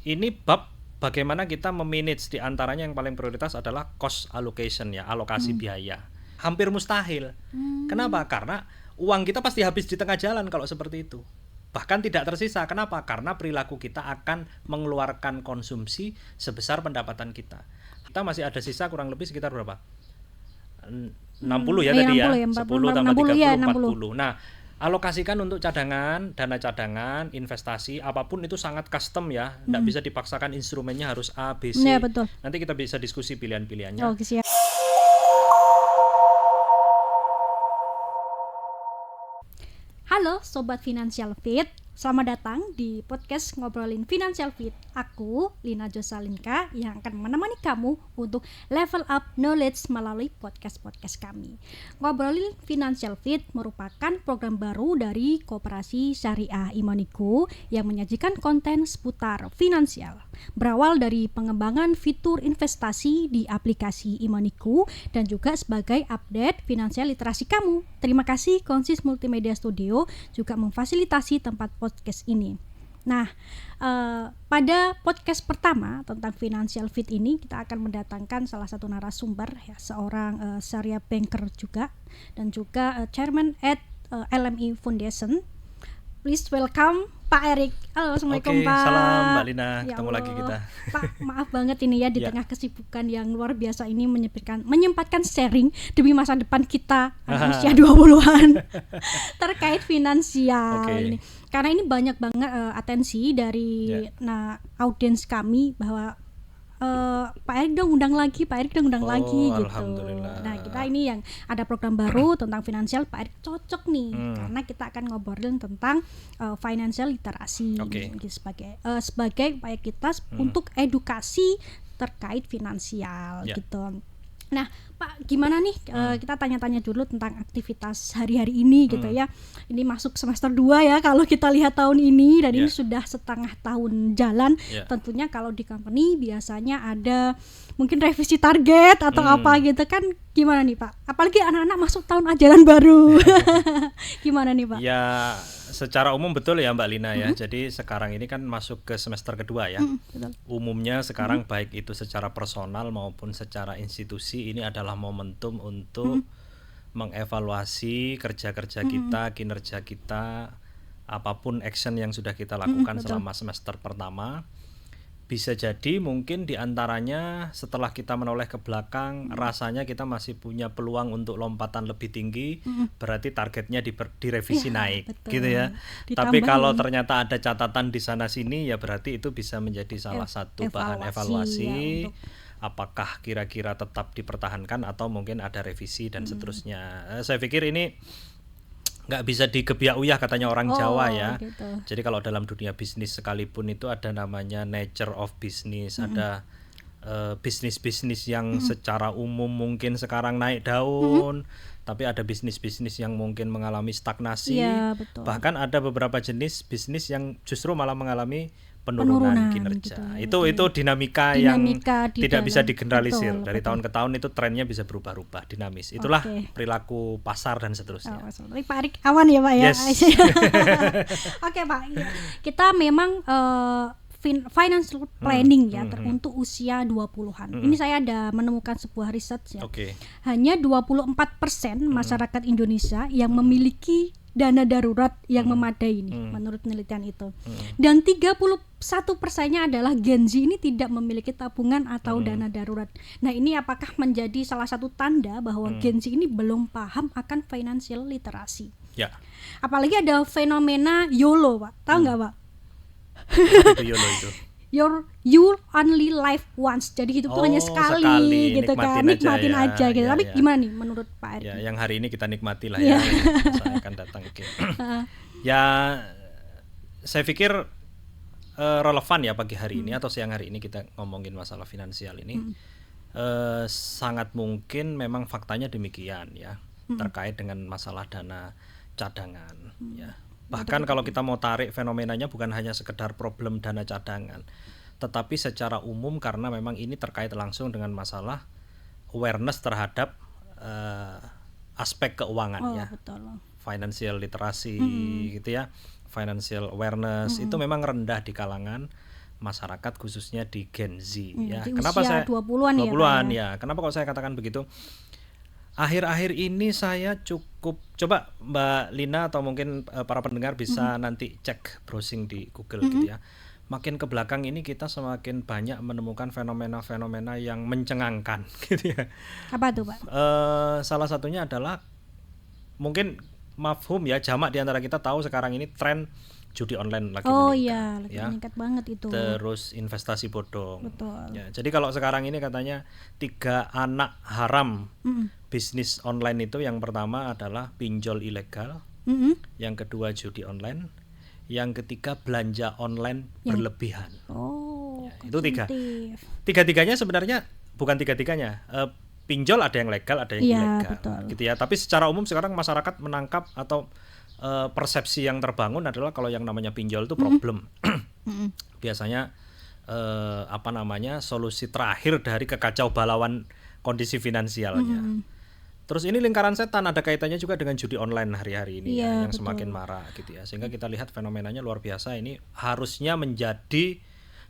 ini bab bagaimana kita memanage, di antaranya yang paling prioritas adalah cost allocation ya, alokasi biaya. Hampir mustahil. Kenapa? Karena uang kita pasti habis di tengah jalan kalau seperti itu. Bahkan tidak tersisa. Kenapa? Karena perilaku kita akan mengeluarkan konsumsi sebesar pendapatan kita. Kita masih ada sisa kurang lebih sekitar berapa? 60 ya tadi 60, ya. 10 tambah 30, 40. Nah, alokasikan untuk cadangan, dana cadangan, investasi, apapun itu sangat custom ya. Nggak bisa dipaksakan instrumennya harus A, B, C. Ya, betul. Nanti kita bisa diskusi pilihan-pilihannya. Oke, siap. Halo Sobat Financial Fit, selamat datang di podcast Ngobrolin Financial Fit. Aku, Lina Josalinka, yang akan menemani kamu untuk level up knowledge melalui podcast-podcast kami. Ngobrolin Financial Fit merupakan program baru dari Koperasi Syariah Imaniku yang menyajikan konten seputar finansial. Berawal dari pengembangan fitur investasi di aplikasi Imaniku dan juga sebagai update finansial literasi kamu. Terima kasih Konsis Multimedia Studio juga memfasilitasi tempat podcast ini. Nah, pada podcast pertama tentang Financial Fit ini kita akan mendatangkan salah satu narasumber ya, seorang syariah banker juga dan juga chairman at LMI Foundation. Please welcome Pak Erik. Halo, assalamualaikum Pak. Salam Mbak Lina, Ya ketemu Allah. lagi kita. Pak, maaf banget ini ya di Ya. tengah kesibukan yang luar biasa ini menyempatkan sharing demi masa depan kita usia 20-an terkait finansial ini. Karena ini banyak banget atensi dari audiens kami bahwa Pak Erik dong undang lagi gitu. Alhamdulillah. Nah, kita ini yang ada program baru tentang finansial, Pak Erik cocok nih karena kita akan ngobrolin tentang financial literasi sebagai upaya kita untuk edukasi terkait finansial gitu. Nah, Pak, gimana nih kita tanya-tanya dulu tentang aktivitas hari-hari ini gitu ya. Ini masuk semester 2 ya kalau kita lihat tahun ini dan ini sudah setengah tahun jalan. Tentunya kalau di company biasanya ada mungkin revisi target atau apa gitu kan. Gimana nih Pak? Apalagi anak-anak masuk tahun ajaran baru. Gimana nih Pak? Ya, secara umum betul ya Mbak Lina ya. Jadi sekarang ini kan masuk ke semester kedua ya. Betul. Umumnya sekarang baik itu secara personal maupun secara institusi ini adalah momentum untuk mengevaluasi kerja-kerja kita, kinerja kita, apapun action yang sudah kita lakukan selama semester pertama. Bisa jadi mungkin diantaranya setelah kita menoleh ke belakang rasanya kita masih punya peluang untuk lompatan lebih tinggi, berarti targetnya direvisi naik, betul. gitu ya. Tapi kalau ternyata ada catatan di sana sini ya berarti itu bisa menjadi salah satu bahan evaluasi. Apakah kira-kira tetap dipertahankan atau mungkin ada revisi dan seterusnya. Saya pikir ini nggak bisa digebiak uyah katanya orang Jawa ya. Gitu. Jadi kalau dalam dunia bisnis sekalipun itu ada namanya nature of business, ada bisnis-bisnis yang secara umum mungkin sekarang naik daun, tapi ada bisnis-bisnis yang mungkin mengalami stagnasi. Ya, betul. Bahkan ada beberapa jenis bisnis yang justru malah mengalami penurunan kinerja. Gitu. Itu dinamika yang tidak bisa digeneralisir. Betul. Dari tahun ke tahun itu trennya bisa berubah-ubah, dinamis. Itulah perilaku pasar dan seterusnya. Pak Erik aman ya Pak ya. Yes. Oke Pak, kita memang financial planning ya untuk usia 20-an. Ini saya ada menemukan sebuah riset ya. Hanya 24% masyarakat Indonesia yang memiliki dana darurat yang memadai nih menurut penelitian itu. Dan 31%-nya adalah Gen Z ini tidak memiliki tabungan atau dana darurat. Nah, ini apakah menjadi salah satu tanda bahwa Gen Z ini belum paham akan financial literasi? Ya. Apalagi ada fenomena YOLO, Pak. Tahu nggak, Pak? Apa itu YOLO itu? You only live once. Jadi hidup tuh hanya sekali gitu kan. Nikmatin aja gitu. Tapi gimana nih menurut Pak Erik? Ya, yang hari ini kita nikmati lah ya. Saya akan datang. Ya, saya pikir relevan ya pagi hari ini atau siang hari ini kita ngomongin masalah finansial ini. Sangat mungkin memang faktanya demikian ya. Terkait dengan masalah dana cadangan ya. Bahkan kalau kita mau tarik fenomenanya bukan hanya sekedar problem dana cadangan, tetapi secara umum karena memang ini terkait langsung dengan masalah awareness terhadap aspek keuangan ya. Betul. Financial literasi gitu ya. Financial awareness itu memang rendah di kalangan masyarakat khususnya di Gen Z ya. Di Kenapa usia saya 20-an ya, 20-an Pak, ya. Kenapa kok saya katakan begitu? Akhir-akhir ini saya cukup coba Mbak Lina atau mungkin para pendengar bisa nanti cek browsing di Google gitu ya. Makin ke belakang ini kita semakin banyak menemukan fenomena-fenomena yang mencengangkan gitu ya. Apa tuh, Pak? Salah satunya adalah mungkin mafhum ya, jamak di antara kita tahu sekarang ini tren judi online lagi Oh meningkat, iya, lagi ya. meningkat banget itu. Terus investasi bodong. Betul. Ya, jadi kalau sekarang ini katanya 3 anak haram bisnis online itu, yang pertama adalah pinjol ilegal, yang kedua judi online, yang ketiga belanja online berlebihan. Oh, Ya, itu 3. konsumtif. Tiga-tiganya sebenarnya bukan tiga-tiganya. Pinjol ada yang legal, ada yang Iya, ilegal, betul. gitu ya. Tapi secara umum sekarang masyarakat menangkap atau persepsi yang terbangun adalah kalau yang namanya pinjol itu problem. Biasanya solusi terakhir dari kekacau balauan kondisi finansialnya. Terus ini lingkaran setan, ada kaitannya juga dengan judi online hari-hari ini Iya, ya, yang betul. semakin marak gitu ya. Sehingga kita lihat fenomenanya luar biasa. Ini harusnya menjadi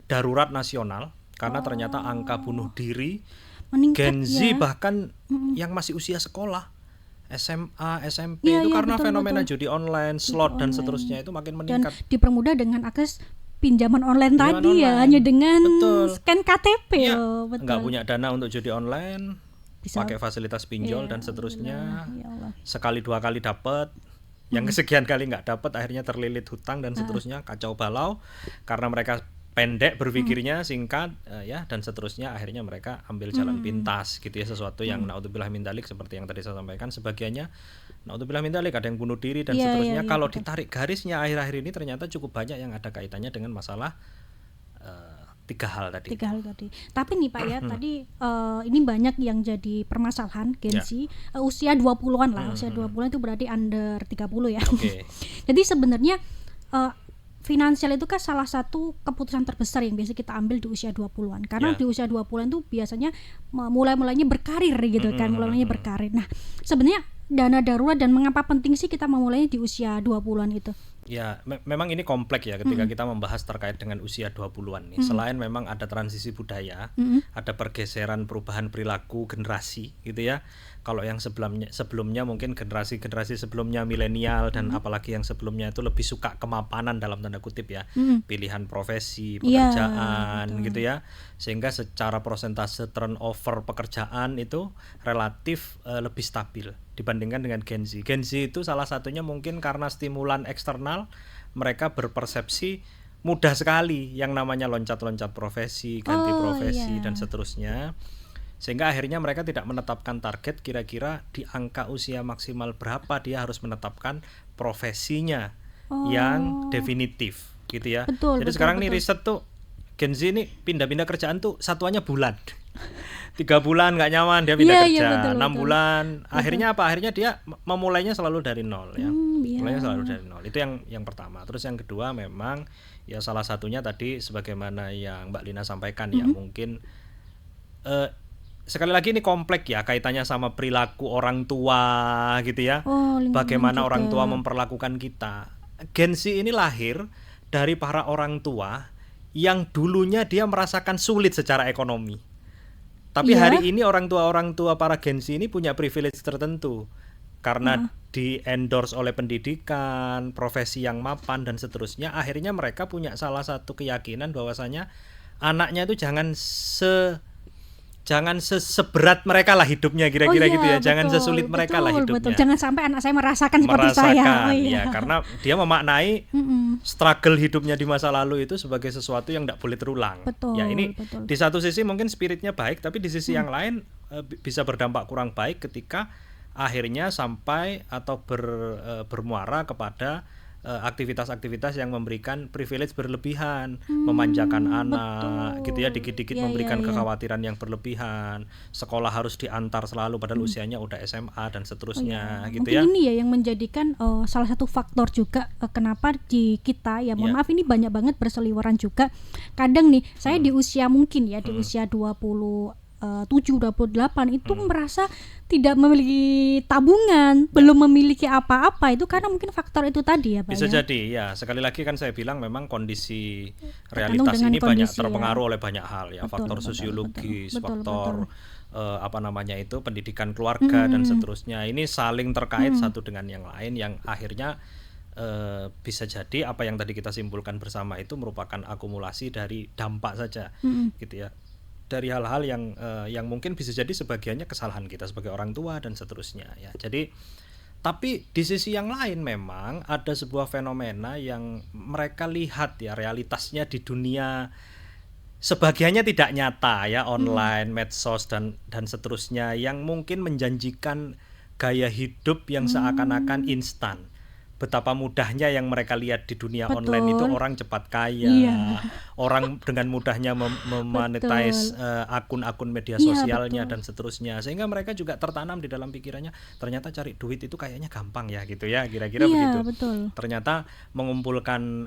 darurat nasional karena ternyata angka bunuh diri Meningkat Gen Z ya. bahkan yang masih usia sekolah, SMA, SMP Iya, itu iya, karena betul, fenomena betul. judi online, slot dan seterusnya itu makin Dan meningkat. dipermudah dengan akses pinjaman online Pinjaman tadi ya, online. hanya dengan Betul. scan KTP Iya, loh, betul. nggak punya dana untuk judi online, Bisa- pakai fasilitas pinjol Iya, dan seterusnya. ya Allah. Sekali 2 kali dapat, yang kesekian kali nggak dapat, akhirnya terlilit hutang dan seterusnya, kacau balau karena mereka pendek berpikirnya, singkat ya, dan seterusnya, akhirnya mereka ambil jalan pintas gitu ya, sesuatu yang naudzubillah min dzalik seperti yang tadi saya sampaikan, sebagiannya naudzubillah min dzalik ada yang bunuh diri dan Iya, seterusnya. iya, iya, Kalau betul. ditarik garisnya akhir-akhir ini ternyata cukup banyak yang ada kaitannya dengan masalah 3 hal tadi. 3 hal tadi. Tapi nih Pak ya, tadi ini banyak yang jadi permasalahan Gen Ya. Z usia 20-an lah. Usia 20-an itu berarti under 30 ya. Oke. Jadi sebenarnya finansial itu kan salah satu keputusan terbesar yang biasa kita ambil di usia 20-an. Karena Ya. di usia 20-an itu biasanya mulai-mulainya berkarir gitu kan, mulai-mulainya berkarir. Nah, sebenarnya dana darurat dan mengapa penting sih kita memulainya di usia 20-an itu? Ya, memang ini kompleks ya ketika kita membahas terkait dengan usia 20-an nih. Selain memang ada transisi budaya, ada pergeseran perubahan perilaku generasi gitu ya. Kalau yang sebelumnya mungkin generasi sebelumnya milenial dan apalagi yang sebelumnya itu lebih suka kemapanan dalam tanda kutip ya. Pilihan profesi, Iya, pekerjaan gitu ya. Sehingga secara persentase turnover pekerjaan itu relatif lebih stabil dibandingkan dengan Gen Z. Gen Z itu salah satunya mungkin karena stimulan eksternal, mereka berpersepsi mudah sekali yang namanya loncat-loncat profesi, ganti profesi dan seterusnya. Sehingga akhirnya mereka tidak menetapkan target kira-kira di angka usia maksimal berapa dia harus menetapkan profesinya yang definitif gitu ya. Betul, Jadi betul, sekarang nih betul. riset tuh Gen Z ini pindah-pindah kerjaan tuh satuannya bulan. 3 bulan nggak nyaman dia pindah Iya, kerja, iya, betul, 6 betul. bulan. Akhirnya apa? Akhirnya dia memulainya selalu dari nol ya. Iya. Mulainya selalu dari nol. Itu yang pertama. Terus yang kedua memang ya salah satunya tadi sebagaimana yang Mbak Lina sampaikan ya, mungkin sekali lagi ini kompleks ya, kaitannya sama perilaku orang tua gitu ya. Oh, lingkungan Bagaimana juga. orang tua memperlakukan kita. Gen Z ini lahir dari para orang tua yang dulunya dia merasakan sulit secara ekonomi. Tapi Iya. hari ini orang tua para Gen Z ini punya privilege tertentu karena di endorse oleh pendidikan, profesi yang mapan dan seterusnya. Akhirnya mereka punya salah satu keyakinan bahwasanya anaknya itu jangan seberat mereka lah hidupnya, kira-kira Oh iya, gitu ya. Jangan betul, sesulit mereka lah betul, hidupnya. betul. Jangan sampai anak saya merasakan seperti saya. Oh, iya. Ya, karena dia memaknai struggle hidupnya di masa lalu itu sebagai sesuatu yang tidak boleh terulang. Betul, Ya, ini betul. di satu sisi mungkin spiritnya baik, tapi di sisi yang lain bisa berdampak kurang baik ketika akhirnya sampai atau bermuara kepada aktivitas-aktivitas yang memberikan privilege berlebihan, memanjakan anak, gitu ya, dikit-dikit Iya, memberikan iya, iya. kekhawatiran yang berlebihan, sekolah harus diantar selalu padahal usianya udah SMA dan seterusnya, gitu Mungkin ya. ini ya yang menjadikan salah satu faktor juga kenapa di kita ya, mohon Ya. maaf ini banyak banget berseliweran juga. Kadang nih saya di usia mungkin ya di usia 20 28 itu merasa tidak memiliki tabungan, belum memiliki apa-apa, itu karena mungkin faktor itu tadi ya Pak. Bisa ya? jadi ya, sekali lagi kan saya bilang memang kondisi Tergantung realitas dengan ini banyak kondisi, terpengaruh oleh banyak hal ya, Betul, faktor betul, sosiologis, betul, faktor apa namanya itu pendidikan keluarga dan seterusnya. Ini saling terkait satu dengan yang lain yang akhirnya bisa jadi apa yang tadi kita simpulkan bersama itu merupakan akumulasi dari dampak saja, gitu ya. Dari hal-hal yang mungkin bisa jadi sebagiannya kesalahan kita sebagai orang tua dan seterusnya ya. Jadi tapi di sisi yang lain memang ada sebuah fenomena yang mereka lihat ya, realitasnya di dunia sebagiannya tidak nyata ya, online, medsos dan seterusnya, yang mungkin menjanjikan gaya hidup yang seakan-akan instan. Betapa mudahnya yang mereka lihat di dunia online itu, orang cepat kaya, Iya. orang dengan mudahnya memonetize akun-akun media Iya, sosialnya betul. dan seterusnya, sehingga mereka juga tertanam di dalam pikirannya ternyata cari duit itu kayaknya gampang ya, gitu ya, kira-kira Iya, begitu. betul. Ternyata mengumpulkan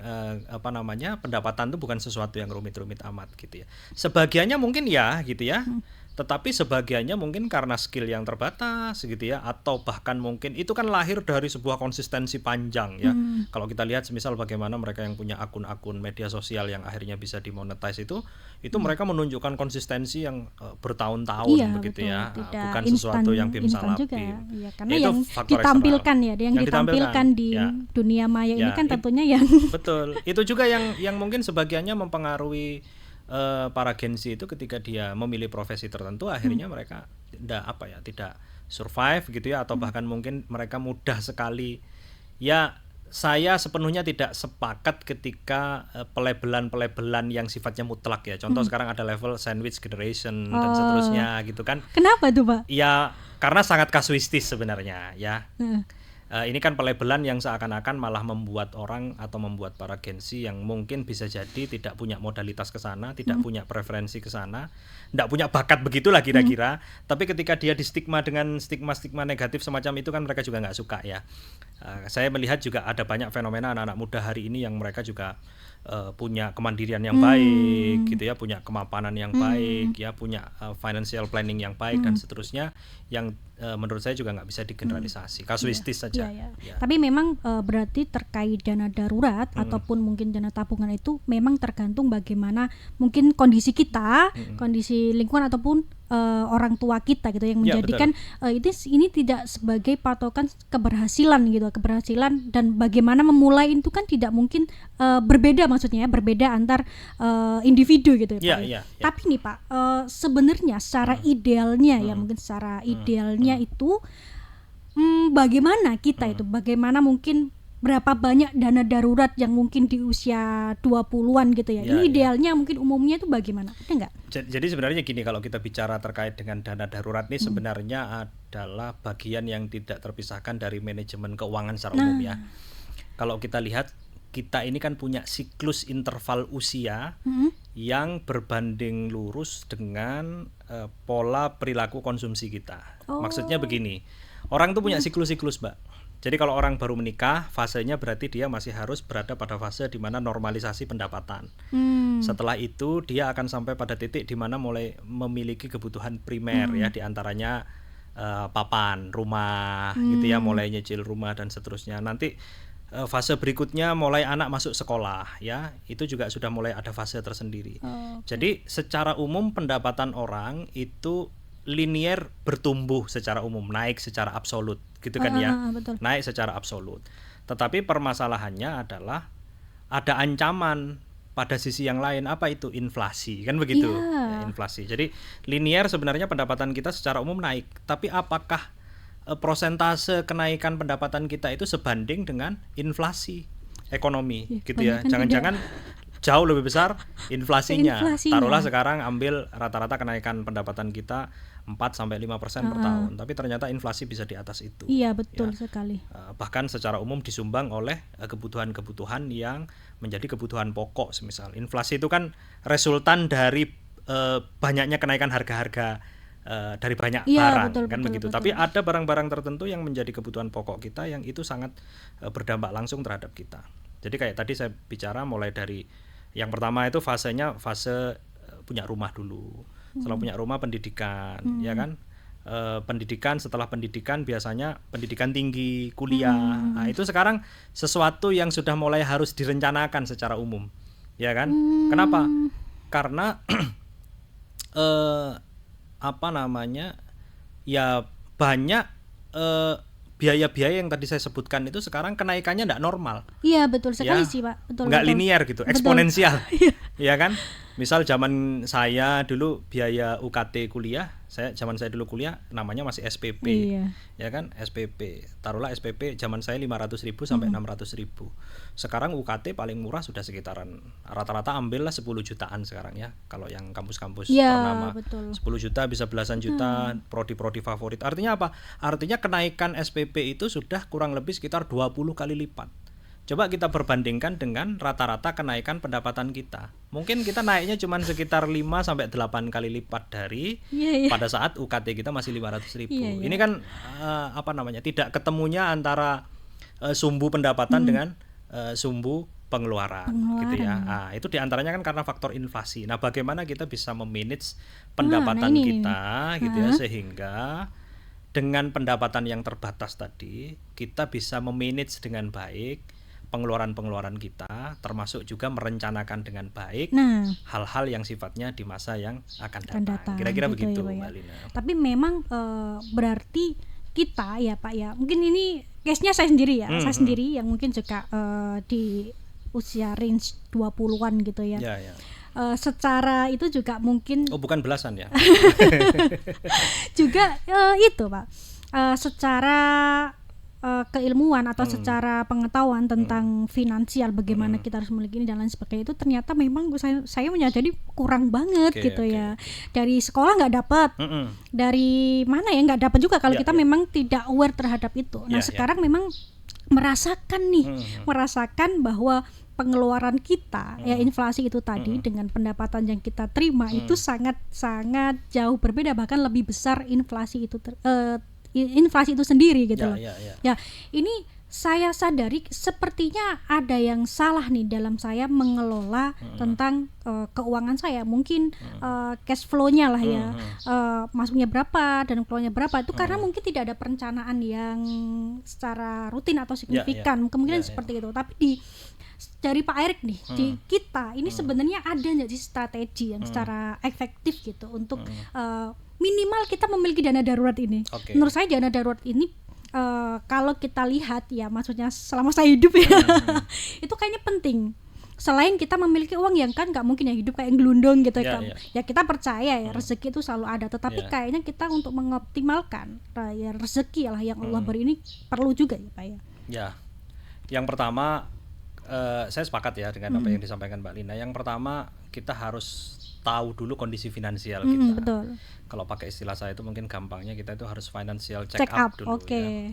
pendapatan itu bukan sesuatu yang rumit-rumit amat, gitu ya. Sebagiannya mungkin ya, gitu ya. Tetapi sebagiannya mungkin karena skill yang terbatas, gitu ya, atau bahkan mungkin itu kan lahir dari sebuah konsistensi panjang ya. Kalau kita lihat semisal bagaimana mereka yang punya akun-akun media sosial yang akhirnya bisa dimonetize itu mereka menunjukkan konsistensi yang bertahun-tahun, Iya, begitu betul. ya. Tidak Bukan instan, sesuatu yang bim instan salabim. juga. Ya, karena Itu yang faktor ditampilkan eksternal. ya, yang ditampilkan di ya. dunia maya ini Ya, kan tentunya yang Betul. Itu juga yang mungkin sebagiannya mempengaruhi para Gen Z itu ketika dia memilih profesi tertentu, akhirnya mereka tidak survive, gitu ya, atau bahkan mungkin mereka mudah sekali ya. Saya sepenuhnya tidak sepakat ketika pelebelan yang sifatnya mutlak ya. Contoh sekarang ada level sandwich generation dan seterusnya, gitu kan. Kenapa tuh Pak? Ya karena sangat kasuistis sebenarnya ya. Heeh. Ini kan pelebelan yang seakan-akan malah membuat orang atau membuat para Gen Z yang mungkin bisa jadi tidak punya modalitas ke sana, tidak punya preferensi ke sana, tidak punya bakat begitulah kira-kira. Tapi ketika dia distigma dengan stigma-stigma negatif semacam itu kan mereka juga nggak suka ya. Saya melihat juga ada banyak fenomena anak-anak muda hari ini yang mereka juga punya kemandirian yang baik, gitu ya, punya kemapanan yang baik, ya, punya financial planning yang baik dan seterusnya, yang menurut saya juga nggak bisa digeneralisasi, kasuistis saja. Iya, ya. Ya. Tapi memang berarti terkait dana darurat ataupun mungkin dana tabungan itu memang tergantung bagaimana mungkin kondisi kita, kondisi lingkungan ataupun orang tua kita gitu yang Ya, menjadikan ini tidak sebagai patokan keberhasilan gitu, keberhasilan dan bagaimana memulai itu kan tidak mungkin berbeda, maksudnya ya, berbeda antar individu gitu ya, Pak. Ya. Tapi nih Pak, sebenarnya secara idealnya ya, mungkin secara idealnya itu bagaimana kita itu, bagaimana mungkin berapa banyak dana darurat yang mungkin di usia 20-an gitu ya. Ya, Ini ya. idealnya mungkin umumnya itu bagaimana? Ada nggak? Jadi sebenarnya gini, kalau kita bicara terkait dengan dana darurat ini sebenarnya adalah bagian yang tidak terpisahkan dari manajemen keuangan secara umum ya. Kalau kita lihat, kita ini kan punya siklus interval usia yang berbanding lurus dengan pola perilaku konsumsi kita. Maksudnya begini, orang tuh punya siklus-siklus, Mbak. Jadi kalau orang baru menikah, fasenya berarti dia masih harus berada pada fase di mana normalisasi pendapatan. Setelah itu dia akan sampai pada titik di mana mulai memiliki kebutuhan primer ya, diantaranya papan, rumah, gitu ya, mulai nyicil rumah dan seterusnya. Nanti fase berikutnya mulai anak masuk sekolah ya, itu juga sudah mulai ada fase tersendiri. Jadi secara umum pendapatan orang itu linier bertumbuh secara umum, naik secara absolut, gitu kan ya, Betul. naik secara absolut. Tetapi permasalahannya adalah ada ancaman pada sisi yang lain, apa itu? Inflasi, kan begitu. Iya. Ya, inflasi. Jadi linier sebenarnya pendapatan kita secara umum naik, tapi apakah prosentase kenaikan pendapatan kita itu sebanding dengan inflasi ekonomi, gitu ya? Jangan-jangan jauh lebih besar inflasinya. Taruhlah sekarang ambil rata-rata kenaikan pendapatan kita 4-5% per tahun, tapi ternyata inflasi bisa di atas itu. Iya, betul sekali. Bahkan secara umum disumbang oleh kebutuhan-kebutuhan yang menjadi kebutuhan pokok. Semisal inflasi itu kan resultan dari banyaknya kenaikan harga-harga dari banyak barang, kan begitu. Tapi ada barang-barang tertentu yang menjadi kebutuhan pokok kita yang itu sangat berdampak langsung terhadap kita. Jadi kayak tadi saya bicara mulai dari yang pertama itu fasenya fase punya rumah dulu. Setelah punya rumah, pendidikan, ya kan? Pendidikan, setelah pendidikan biasanya pendidikan tinggi, kuliah. Nah, itu sekarang sesuatu yang sudah mulai harus direncanakan secara umum, ya kan? Kenapa? Karena apa namanya? Ya banyak biaya-biaya yang tadi saya sebutkan itu sekarang kenaikannya tidak normal. Iya betul sekali Ya, sih Pak, betul. nggak betul. linear gitu, Betul. eksponensial, ya kan? Misal zaman saya dulu biaya UKT kuliah, zaman saya dulu kuliah namanya masih SPP, Iya. ya kan? SPP, taruhlah SPP zaman saya 500.000 sampai 600.000. Sekarang UKT paling murah sudah sekitaran rata-rata ambillah 10 jutaan sekarang ya. Kalau yang kampus-kampus Iya, ternama betul. 10 juta bisa belasan juta, prodi-prodi favorit. Artinya apa? Artinya kenaikan SPP itu sudah kurang lebih sekitar 20 kali lipat. Coba kita perbandingkan dengan rata-rata kenaikan pendapatan kita. Mungkin kita naiknya cuma sekitar 5 sampai 8 kali lipat dari Iya, iya. pada saat UKT kita masih 500.000. Iya, iya. Ini kan apa namanya? Tidak ketemunya antara sumbu pendapatan dengan sumbu pengeluaran gitu ya. Nah, itu diantaranya kan karena faktor inflasi. Nah, bagaimana kita bisa memanage pendapatan ini kita gitu ya, sehingga dengan pendapatan yang terbatas tadi kita bisa memanage dengan baik pengeluaran-pengeluaran kita, termasuk juga merencanakan dengan baik hal-hal yang sifatnya di masa yang akan datang. Kira-kira gitu begitu, ya, Mbak Lina. Tapi memang berarti kita ya Pak ya, mungkin ini case-nya saya sendiri ya, saya sendiri yang mungkin juga di usia range 20-an gitu ya. Ya, ya. Secara itu juga mungkin bukan belasan ya. juga itu Pak, secara keilmuan atau secara pengetahuan tentang finansial, bagaimana kita harus memiliki ini dan lain sebagainya, itu ternyata memang saya menyadari kurang banget gitu ya. Dari sekolah nggak dapat, dari mana ya nggak dapat juga kalau kita memang tidak aware terhadap itu. Nah sekarang memang merasakan bahwa pengeluaran kita ya, inflasi itu tadi dengan pendapatan yang kita terima itu sangat jauh berbeda, bahkan lebih besar inflasi itu inflasi itu sendiri gitu loh. Ya, ini saya sadari sepertinya ada yang salah nih dalam saya mengelola tentang keuangan saya. Mungkin cash flow-nya lah ya, masuknya berapa dan keluarnya berapa itu karena mungkin tidak ada perencanaan yang secara rutin atau signifikan. Kemungkinan seperti itu. Tapi dari Pak Erik nih, di kita ini sebenarnya ada nggak sih strategi yang secara efektif gitu untuk minimal kita memiliki dana darurat ini. Menurut saya dana darurat ini kalau kita lihat ya, maksudnya selama saya hidup ya, itu kayaknya penting. Selain kita memiliki uang yang kan nggak mungkin ya hidup kayak gelundung gitu kan. Ya kita percaya ya rezeki itu selalu ada, tetapi kayaknya kita untuk mengoptimalkan ya rezeki lah yang Allah beri ini perlu juga ya Pak ya. Ya, yang pertama saya sepakat ya dengan apa yang disampaikan Mbak Lina. Yang pertama kita harus tahu dulu kondisi finansial kita. Betul. Kalau pakai istilah saya itu mungkin gampangnya kita itu harus financial check up dulu ya.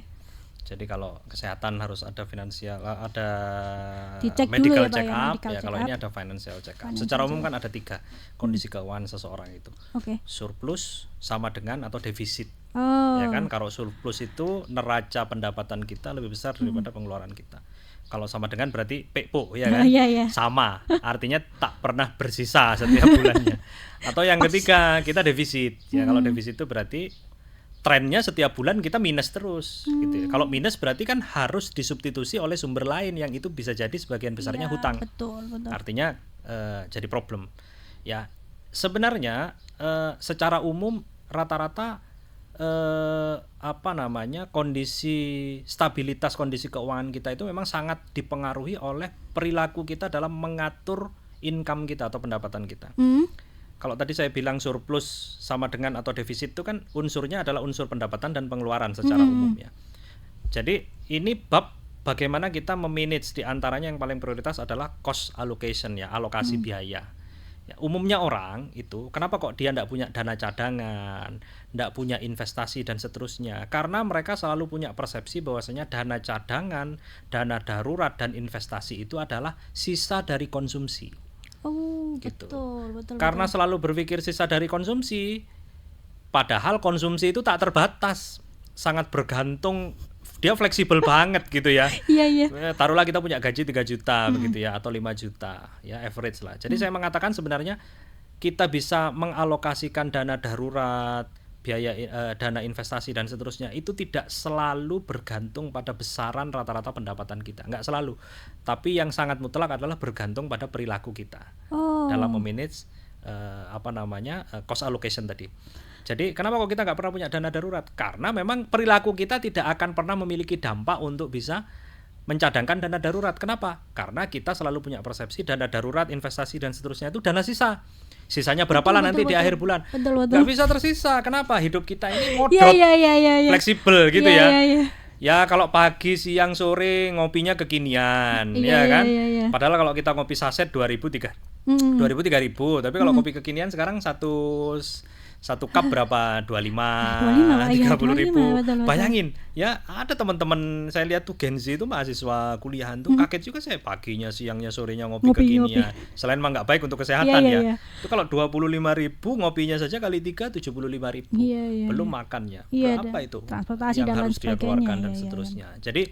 Jadi kalau kesehatan harus ada finansial, ada medical check up ya. Kalau ini ada financial check up. Secara umum kan ada 3 kondisi keuangan seseorang itu. Surplus sama dengan atau defisit. Ya kan, kalau surplus itu neraca pendapatan kita lebih besar daripada pengeluaran kita. Kalau sama dengan berarti PO ya kan? Sama, artinya tak pernah bersisa setiap bulannya. Atau yang ketiga kita defisit. Ya kalau defisit itu berarti trennya setiap bulan kita minus terus gitu. Kalau minus berarti kan harus disubstitusi oleh sumber lain yang itu bisa jadi sebagian besarnya hutang. Betul. Artinya jadi problem. Ya, sebenarnya secara umum rata-rata kondisi stabilitas kondisi keuangan kita itu memang sangat dipengaruhi oleh perilaku kita dalam mengatur income kita atau pendapatan kita. Kalau tadi saya bilang surplus sama dengan atau defisit itu kan unsurnya adalah unsur pendapatan dan pengeluaran secara umum ya. Jadi ini bab bagaimana kita memanage, di antaranya yang paling prioritas adalah cost allocation ya, alokasi biaya. Ya, umumnya orang itu kenapa kok dia tidak punya dana cadangan, tidak punya investasi dan seterusnya? Karena mereka selalu punya persepsi bahwasanya dana cadangan, dana darurat dan investasi itu adalah sisa dari konsumsi. Gitu. Betul. Karena selalu berpikir sisa dari konsumsi, padahal konsumsi itu tak terbatas, sangat bergantung. Dia fleksibel banget gitu ya. Taruhlah kita punya gaji 3 juta begitu ya, atau 5 juta ya, average lah. Jadi saya mengatakan sebenarnya kita bisa mengalokasikan dana darurat, biaya dana investasi dan seterusnya, itu tidak selalu bergantung pada besaran rata-rata pendapatan kita, nggak selalu. Tapi yang sangat mutlak adalah bergantung pada perilaku kita dalam memanage cost allocation tadi. Jadi kenapa kok kita nggak pernah punya dana darurat? Karena memang perilaku kita tidak akan pernah memiliki dampak untuk bisa mencadangkan dana darurat. Kenapa? Karena kita selalu punya persepsi dana darurat, investasi dan seterusnya itu dana sisa. Sisanya berapa lah nanti di akhir bulan. Nggak bisa tersisa. Kenapa? Hidup kita ini ngodot, fleksibel gitu ya. Ya kalau pagi, siang, sore ngopinya kekinian, ya kan? Padahal kalau kita ngopi saset 2.000, 3.000. Tapi kalau kopi kekinian sekarang satu cup berapa? 30.000. Bayangin ya, ada teman-teman saya lihat tuh Gen Z itu mahasiswa kuliahan tuh kaget juga saya, paginya, siangnya, sorenya ngopi kekinian. Selain mah nggak baik untuk kesehatan itu kalau 25.000 ngopinya saja kali 3 75.000. Belum makannya. Berapa itu transportasi yang dan harus dia keluarkan dan seterusnya. Jadi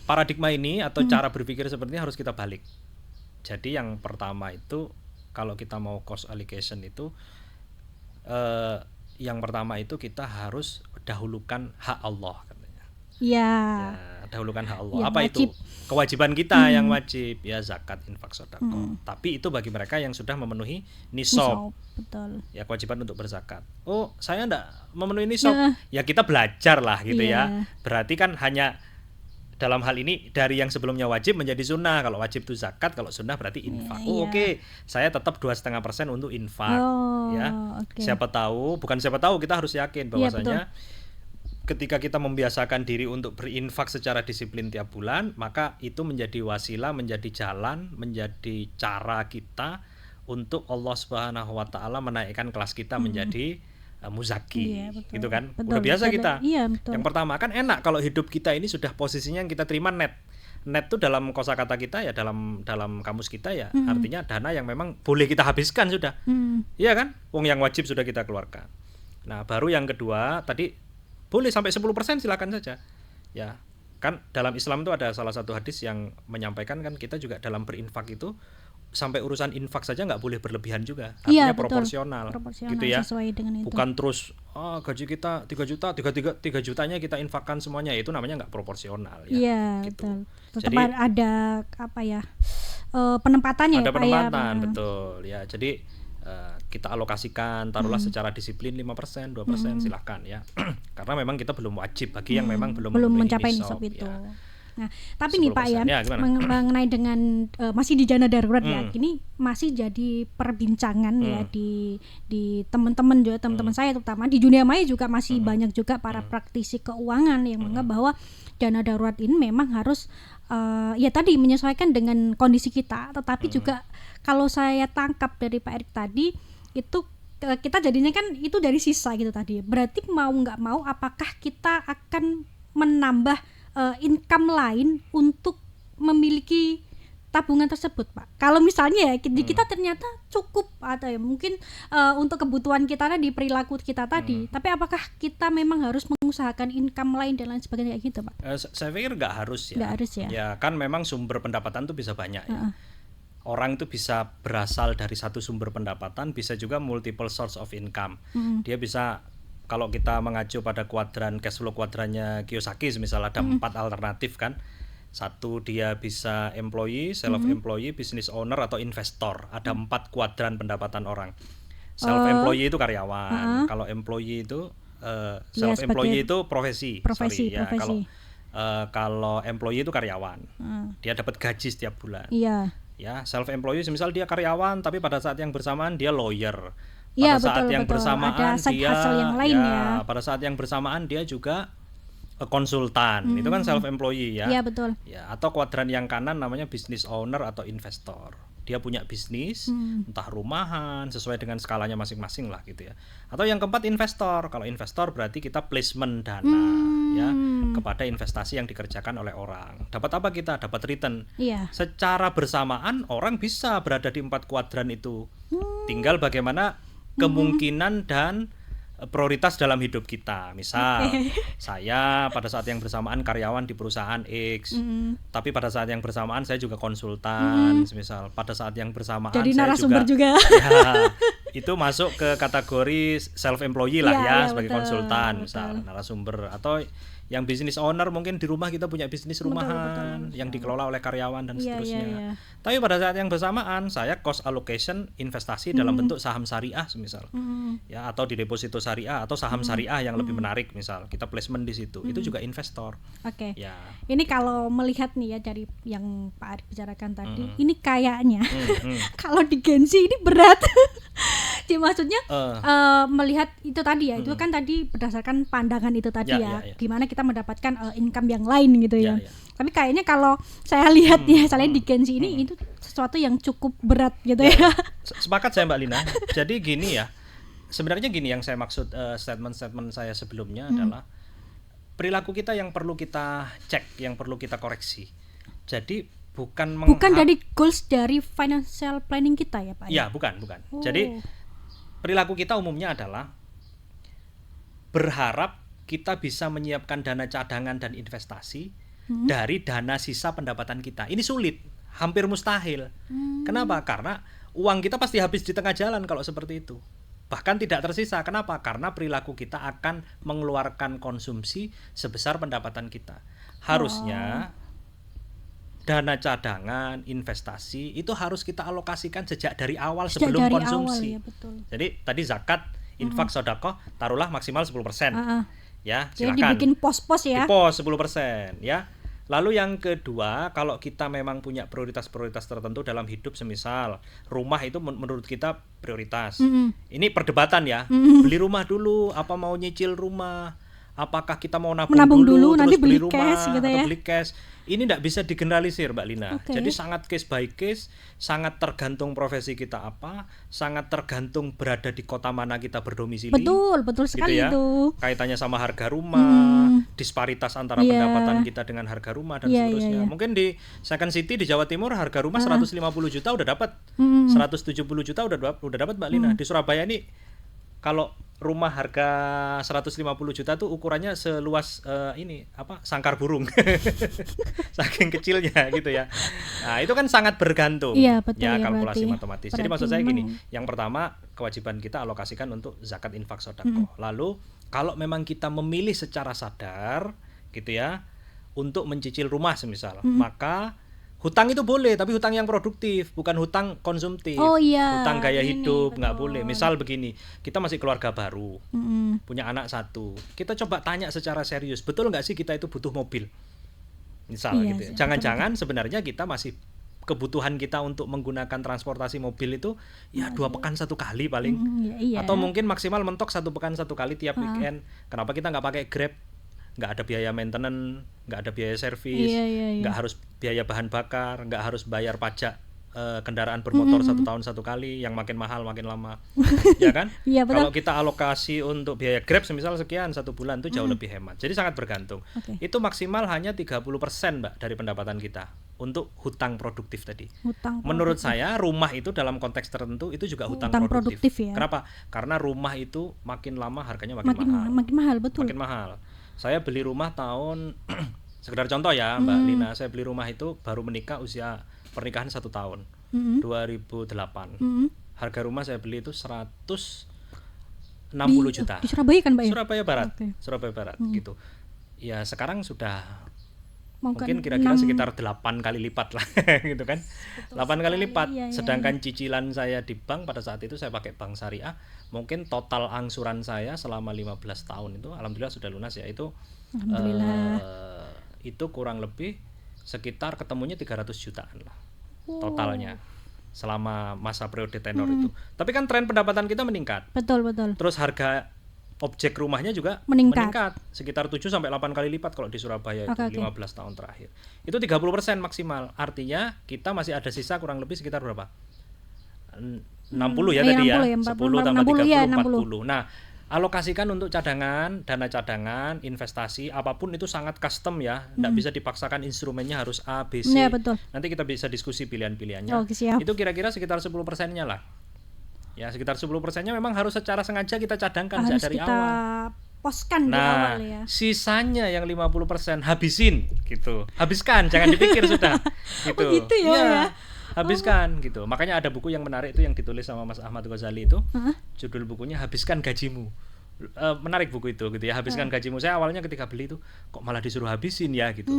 paradigma ini atau cara berpikir seperti ini harus kita balik. Jadi yang pertama itu kalau kita mau cost allocation itu yang pertama itu kita harus dahulukan hak Allah katanya. Dahulukan hak Allah. Apa wajib. Itu? Kewajiban kita yang wajib, ya zakat, infak, sedekah. Tapi itu bagi mereka yang sudah memenuhi nisab. Betul. Ya kewajiban untuk berzakat. Oh, saya enggak memenuhi nisab. Ya kita belajar lah gitu ya. Berarti kan hanya dalam hal ini dari yang sebelumnya wajib menjadi sunnah. Kalau wajib itu zakat, kalau sunnah berarti infak. Oke. Saya tetap 2,5% untuk infak. Siapa tahu, kita harus yakin bahwasanya ketika kita membiasakan diri untuk berinfak secara disiplin tiap bulan, maka itu menjadi wasilah, menjadi jalan, menjadi cara kita untuk Allah Subhanahu wa taala menaikkan kelas kita menjadi muzaki, gitu kan? Udah biasa kita. Yang pertama kan enak kalau hidup kita ini sudah posisinya yang kita terima net. Net itu dalam kosakata kita ya, dalam kamus kita ya, artinya dana yang memang boleh kita habiskan sudah. Iya kan? Wong yang wajib sudah kita keluarkan. Nah, baru yang kedua tadi boleh sampai 10% silakan saja. Ya, kan dalam Islam itu ada salah satu hadis yang menyampaikan kan kita juga dalam berinfak itu sampai urusan infak saja nggak boleh berlebihan juga, artinya proporsional gitu ya, bukan terus gaji kita 3 juta, 3 jutanya kita infakkan semuanya, itu namanya nggak proporsional ya. Gitu. Tetap jadi, ada penempatannya, ada penempatan betul ya. Jadi kita alokasikan, taruhlah secara disiplin 5%, 2% silahkan ya. Karena memang kita belum wajib bagi yang memang belum mencapai nisab itu ya. Nah, tapi nih Pak Yan, mengenai dengan masih di dana darurat ya, ini masih jadi perbincangan ya di teman-teman juga, teman-teman saya terutama di dunia maya juga masih banyak juga para praktisi keuangan yang menganggap bahwa dana darurat ini memang harus ya tadi menyesuaikan dengan kondisi kita, tetapi juga kalau saya tangkap dari Pak Erik tadi itu kita jadinya kan itu dari sisa gitu tadi. Berarti mau nggak mau apakah kita akan menambah income lain untuk memiliki tabungan tersebut, Pak? Kalau misalnya ya kita ternyata cukup atau ya mungkin untuk kebutuhan kita di perilaku kita tadi, tapi apakah kita memang harus mengusahakan income lain dan lain sebagainya gitu, Pak? Saya pikir nggak harus ya. Nggak harus ya. Ya kan memang sumber pendapatan tuh bisa banyak ya. Orang itu bisa berasal dari satu sumber pendapatan, bisa juga multiple source of income. Dia bisa, kalau kita mengacu pada kuadran cash flow kuadrannya Kiyosaki misal ada 4 alternatif kan. Satu, dia bisa employee, self-employee, business owner, atau investor. Ada 4 kuadran pendapatan orang. Self-employee itu karyawan. Kalau employee itu self-employee itu profesi. Ya. Kalau employee itu karyawan. Dia dapat gaji setiap bulan. Ya, self-employee misal dia karyawan tapi pada saat yang bersamaan dia lawyer. Pada saat yang bersamaan pada saat yang bersamaan dia juga konsultan. Itu kan self-employee ya. Iya, betul. Ya, atau kuadran yang kanan namanya business owner atau investor. Dia punya bisnis, entah rumahan, sesuai dengan skalanya masing-masing lah gitu ya. Atau yang keempat investor. Kalau investor berarti kita placement dana ya kepada investasi yang dikerjakan oleh orang. Dapat apa kita? Dapat return. Secara bersamaan orang bisa berada di 4 kuadran itu. Tinggal bagaimana kemungkinan dan prioritas dalam hidup kita. Misal saya pada saat yang bersamaan karyawan di perusahaan X, tapi pada saat yang bersamaan saya juga konsultan. Misal pada saat yang bersamaan jadi saya narasumber juga. Ya, itu masuk ke kategori self employee lah Iya, ya, iya, sebagai betul, konsultan betul. misal narasumber, atau yang bisnis owner mungkin di rumah kita punya bisnis rumahan betul. yang dikelola oleh karyawan dan Iya, seterusnya. iya. Tapi pada saat yang bersamaan saya cost allocation investasi dalam bentuk saham syariah misal. Ya, atau di deposito syariah atau saham syariah yang lebih menarik misal. Kita placement di situ. Itu juga investor. Oke. Ya. Ini kalau melihat nih ya dari yang Pak Ari bicarakan tadi, ini kayaknya kalau di Gensi ini berat. Jadi maksudnya melihat itu tadi ya, itu kan tadi berdasarkan pandangan itu tadi ya, gimana kita mendapatkan income yang lain gitu ya. Tapi kayaknya kalau saya lihat ya, misalnya di Gensi ini itu sesuatu yang cukup berat gitu ya. Sepakat saya Mbak Lina. Jadi gini ya, sebenarnya gini yang saya maksud statement-statement saya sebelumnya adalah perilaku kita yang perlu kita cek, yang perlu kita koreksi. Jadi bukan dari goals dari financial planning kita ya Pak? Ya, bukan. Jadi perilaku kita umumnya adalah berharap kita bisa menyiapkan dana cadangan dan investasi dari dana sisa pendapatan kita. Ini sulit, hampir mustahil. Kenapa? Karena uang kita pasti habis di tengah jalan kalau seperti itu. Bahkan tidak tersisa. Kenapa? Karena perilaku kita akan mengeluarkan konsumsi sebesar pendapatan kita. Harusnya dana cadangan, investasi itu harus kita alokasikan sejak dari awal sebelum konsumsi. Awal, ya, betul. Jadi tadi zakat, infak, sedekah taruhlah maksimal 10%. Ya, silakan. Jadi dibikin pos-pos ya. Di pos 10% ya. Lalu yang kedua, kalau kita memang punya prioritas-prioritas tertentu dalam hidup, semisal rumah itu menurut kita prioritas. Ini perdebatan ya. Beli rumah dulu, apa mau nyicil rumah? Apakah kita mau nabung dulu nanti terus beli beli rumah cash, gitu atau ya? beli cash? Ini tidak bisa digeneralisir Mbak Lina. Okay. Jadi sangat case by case, sangat tergantung profesi kita apa, sangat tergantung berada di kota mana kita berdomisili. Betul sekali gitu ya. itu. Kaitannya sama harga rumah, disparitas antara pendapatan kita dengan harga rumah dan seterusnya. Mungkin di Second City di Jawa Timur harga rumah 150 juta udah dapat, 170 juta udah dapat Mbak Lina. Di Surabaya ini kalau rumah harga 150 juta tuh ukurannya seluas sangkar burung. Saking kecilnya gitu ya. Nah, itu kan sangat bergantung kalkulasi matematis. Jadi maksud saya gini, yang pertama kewajiban kita alokasikan untuk zakat, infak, sedekah. Lalu kalau memang kita memilih secara sadar gitu ya untuk mencicil rumah semisal, maka hutang itu boleh, tapi hutang yang produktif, bukan hutang konsumtif. Hutang gaya hidup nggak boleh. Misal begini, kita masih keluarga baru, punya anak 1. Kita coba tanya secara serius, betul nggak sih kita itu butuh mobil? Misal gitu. Jangan-jangan sebenarnya kita masih kebutuhan kita untuk menggunakan transportasi mobil itu ya 2 pekan 1 kali paling, atau mungkin maksimal mentok 1 pekan 1 kali tiap weekend. Kenapa kita nggak pakai Grab? Nggak ada biaya maintenance, nggak ada biaya servis, nggak harus biaya bahan bakar, nggak harus bayar pajak kendaraan bermotor 1 tahun 1 kali yang makin mahal makin lama. Ya kan? Kalau kita alokasi untuk biaya Grab semisal sekian 1 bulan itu jauh lebih hemat. Jadi sangat bergantung. Itu maksimal hanya 30% Mbak dari pendapatan kita untuk hutang produktif tadi. Menurut saya rumah itu dalam konteks tertentu itu juga hutang produktif. Ya? Kenapa? Karena rumah itu makin lama harganya makin mahal. Makin mahal, betul. Makin mahal. Saya beli rumah tahun sekedar contoh ya Mbak Lina, saya beli rumah itu baru menikah usia pernikahan 1 tahun, 2008. Harga rumah saya beli itu 160 juta. Di Surabaya kan Mbak ya? Surabaya Barat gitu. Ya sekarang sudah mungkin kira-kira sekitar 8 kali lipat lah gitu kan. 8 kali lipat. Sedangkan cicilan saya di bank pada saat itu saya pakai bank syariah, mungkin total angsuran saya selama 15 tahun itu alhamdulillah sudah lunas ya, itu itu kurang lebih sekitar ketemunya 300 jutaan lah totalnya selama masa periode tenor itu. Tapi kan tren pendapatan kita meningkat. Betul. Terus harga objek rumahnya juga meningkat sekitar 7 sampai 8 kali lipat kalau di Surabaya itu 15 tahun terakhir. Itu 30% maksimal. Artinya kita masih ada sisa kurang lebih sekitar berapa? 60 ya tadi 60, ya. 10 tambah 30 40. Nah, alokasikan untuk cadangan, dana cadangan, investasi, apapun itu sangat custom ya. Nggak bisa dipaksakan instrumennya harus A, B, C. Ya, betul. Nanti kita bisa diskusi pilihan-pilihannya. Siap. Itu kira-kira sekitar 10%-nya lah. Ya, sekitar 10%-nya memang harus secara sengaja kita cadangkan sejak dari awal. Harus kita poskan di awal ya. Sisanya yang 50% habisin gitu. Habiskan, jangan dipikir sudah. Gitu. Gitu ya. habiskan gitu. Makanya ada buku yang menarik itu yang ditulis sama Mas Ahmad Ghazali itu, judul bukunya Habiskan Gajimu. Menarik buku itu gitu ya, Habiskan Gajimu. Saya awalnya ketika beli itu kok malah disuruh habisin ya gitu.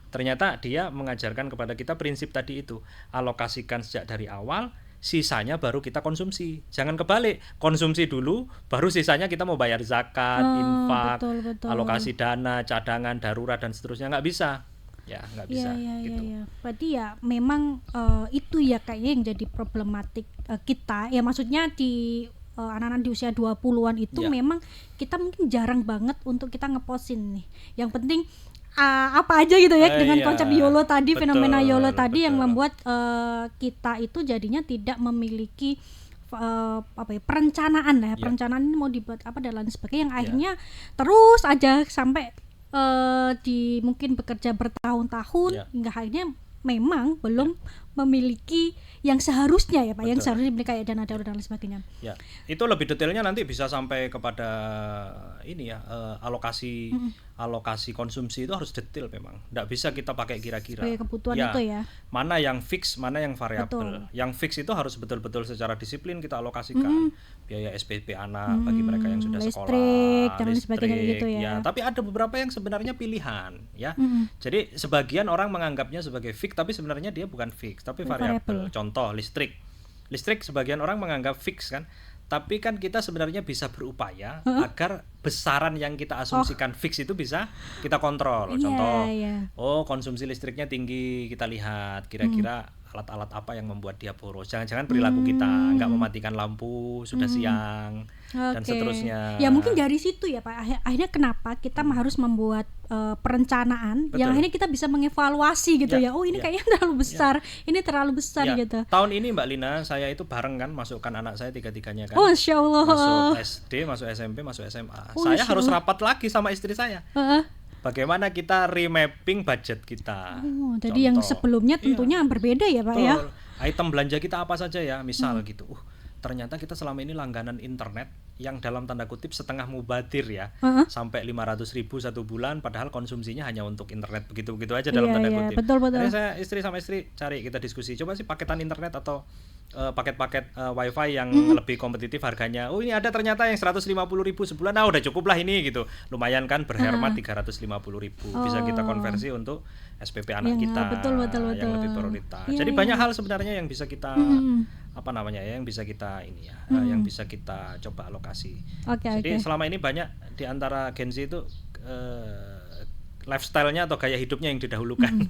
Ternyata dia mengajarkan kepada kita prinsip tadi itu, alokasikan sejak dari awal, sisanya baru kita konsumsi. Jangan kebalik, konsumsi dulu baru sisanya kita mau bayar zakat, infak, betul. alokasi dana, cadangan, darurat dan seterusnya. Nggak bisa ya, nggak bisa gitu. Ya. Berarti ya memang itu ya kayaknya yang jadi problematik kita ya, maksudnya di anak-anak di usia 20-an itu memang kita mungkin jarang banget untuk kita ngepostin nih. Yang penting apa aja gitu ya, dengan konsep YOLO tadi, fenomena YOLO tadi yang membuat kita itu jadinya tidak memiliki perencanaan lah. Perencanaan ini mau dibuat apa dan lain sebagainya, yang akhirnya terus aja sampai di mungkin bekerja bertahun-tahun hingga akhirnya memang belum memiliki yang seharusnya ya Pak, yang seharusnya dimiliki kayak dana darurat dan lain sebagainya. Ya, itu lebih detailnya nanti bisa sampai kepada ini ya, alokasi konsumsi itu harus detail memang. Nggak bisa kita pakai kira-kira. Sebagai kebutuhan itu ya. Mana yang fix, mana yang variabel. Yang fix itu harus betul-betul secara disiplin kita alokasikan. Biaya SPP anak bagi mereka yang sudah listrik, sekolah, dan lain sebagainya gitu ya. Tapi ada beberapa yang sebenarnya pilihan ya. Jadi sebagian orang menganggapnya sebagai fix, tapi sebenarnya dia bukan fix, tapi variabel. Contoh listrik sebagian orang menganggap fix kan, tapi kan kita sebenarnya bisa berupaya agar besaran yang kita asumsikan fix itu bisa kita kontrol. Contoh, konsumsi listriknya tinggi, kita lihat kira-kira alat-alat apa yang membuat dia boros. Jangan-jangan perilaku kita nggak mematikan lampu sudah siang dan seterusnya. Ya mungkin dari situ ya Pak, akhirnya kenapa kita harus membuat perencanaan yang akhirnya kita bisa mengevaluasi gitu ya. Oh ini kayaknya terlalu besar, ini terlalu besar gitu. Tahun ini Mbak Lina, saya itu bareng kan masukkan anak saya tiga-tiganya kan. Oh Masya Allah. Masuk SD, masuk SMP, masuk SMA. Saya harus rapat lagi sama istri saya. Bagaimana kita remapping budget kita. Jadi yang sebelumnya tentunya berbeda ya Pak ya. Item belanja kita apa saja ya, misal gitu. Ternyata kita selama ini langganan internet yang dalam tanda kutip setengah mubadir ya, sampai 500.000 satu bulan, padahal konsumsinya hanya untuk internet, begitu aja dalam tanda kutip. Betul. Jadi saya sama istri cari, kita diskusi, coba sih paketan internet atau paket-paket wifi yang lebih kompetitif harganya. Oh ini ada ternyata yang 150.000 sebulan, udah cukup lah ini gitu. Lumayan kan, berhemat 350.000, bisa kita konversi untuk SPP anak kita betul. yang lebih prioritas. Jadi banyak hal sebenarnya yang bisa kita yang bisa kita yang bisa kita coba alokasi. Jadi selama ini banyak di antara Gen Z itu lifestyle-nya atau gaya hidupnya yang didahulukan.